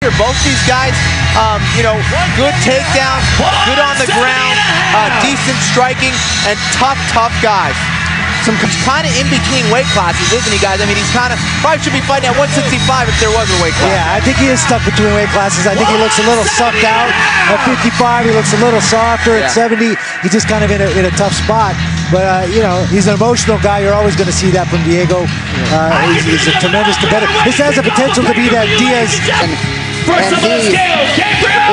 Both these guys, good takedowns, good on the ground, decent striking, and tough guys. Some kind of in between weight classes, isn't he, guys? I mean, he's probably should be fighting at 165 if there was a weight class. Yeah, I think he is stuck between weight classes. I think he looks a little sucked out at 55. He looks a little softer at 70. He's just kind of in a tough spot. But, he's an emotional guy. You're always going to see that from Thiago. He's a tremendous competitor. This has the potential to be that Diaz. And he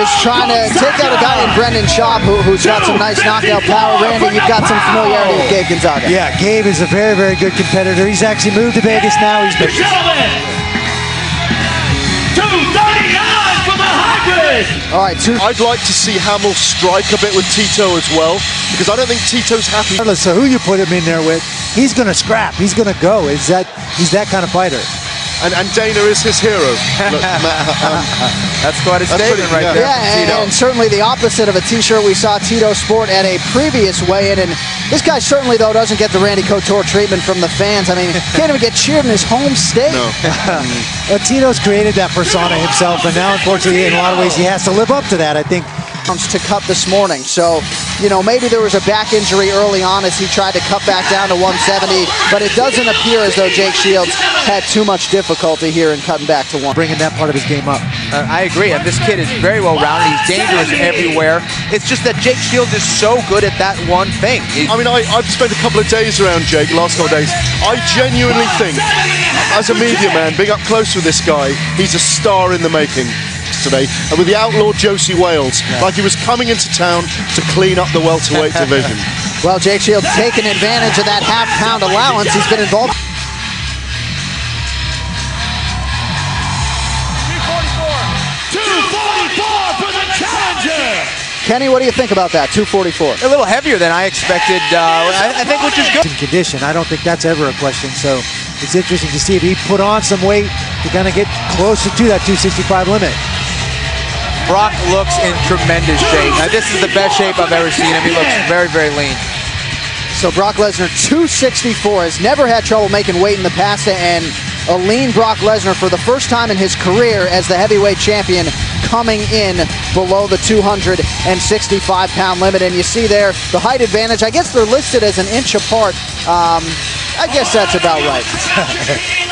is trying to take out a guy in Schaub who's got some nice knockout power. Randy, you've got some familiarity with Gabe Gonzaga. Yeah, Gabe is a very, very good competitor. He's actually moved to Vegas now. He's been... Gentlemen, 239 for the hybrid. All right, I'd like to see Hamill strike a bit with Tito as well, because I don't think Tito's happy. So who you put him in there with, he's going to scrap. He's going to go. He's that kind of fighter. And Dana is his hero. Look, that's quite a statement right there. Yeah, and certainly the opposite of a t-shirt we saw Tito sport at a previous weigh-in. And this guy certainly, though, doesn't get the Randy Couture treatment from the fans. I mean, can't even get cheered in his home state. No. Well, Tito's created that persona himself, and now, unfortunately, in a lot of ways, he has to live up to that, I think. To cut this morning, so maybe there was a back injury early on as he tried to cut back down to 170, but it doesn't appear as though Jake Shields had too much difficulty here in cutting back to bringing that part of his game up. I agree, and this kid is very well rounded. He's dangerous everywhere. It's just that Jake Shields is so good at that one thing. I've spent a couple of days around Jake, last couple of days. I genuinely think, as a media man, being up close with this guy, he's a star in the making today, and with the outlaw Josie Wales, like he was coming into town to clean up the welterweight division. Well, Jake Shields taking advantage of that half-pound allowance. He's been involved. 244 for the challenger. Kenny, what do you think about that? 244. A little heavier than I expected. I think, which is good. In condition, I don't think that's ever a question. So it's interesting to see if he put on some weight to kind of get closer to that 265 limit. Brock looks in tremendous shape. Now, this is the best shape I've ever seen him. He looks very, very lean. So Brock Lesnar, 264, has never had trouble making weight in the past, and a lean Brock Lesnar for the first time in his career as the heavyweight champion, coming in below the 265-pound limit. And you see there the height advantage. I guess they're listed as an inch apart. I guess that's about right.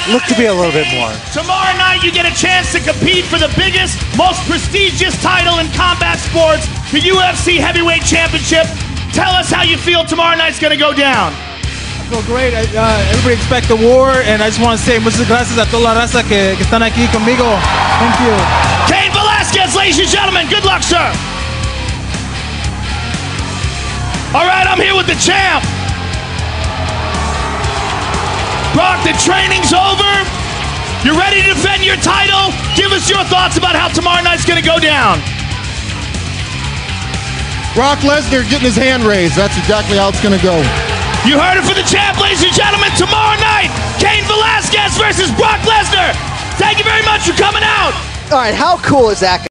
Look to be a little bit more. Tomorrow night you get a chance to compete for the biggest, most prestigious title in combat sports, the UFC Heavyweight Championship. Tell us how you feel tomorrow night's going to go down. I feel great. Everybody expect the war, and I just want to say muchas gracias a toda la raza que están aquí conmigo. Thank you. Cain Velasquez, ladies and gentlemen, good luck, sir. All right, I'm here with the champ. Brock, the training's over. You're ready to defend your title. Give us your thoughts about how tomorrow night's going to go down. Brock Lesnar getting his hand raised. That's exactly how it's going to go. You heard it for the champ, ladies and gentlemen. Tomorrow night, Cain Velasquez versus Brock Lesnar. Thank you very much for coming out. All right, how cool is that?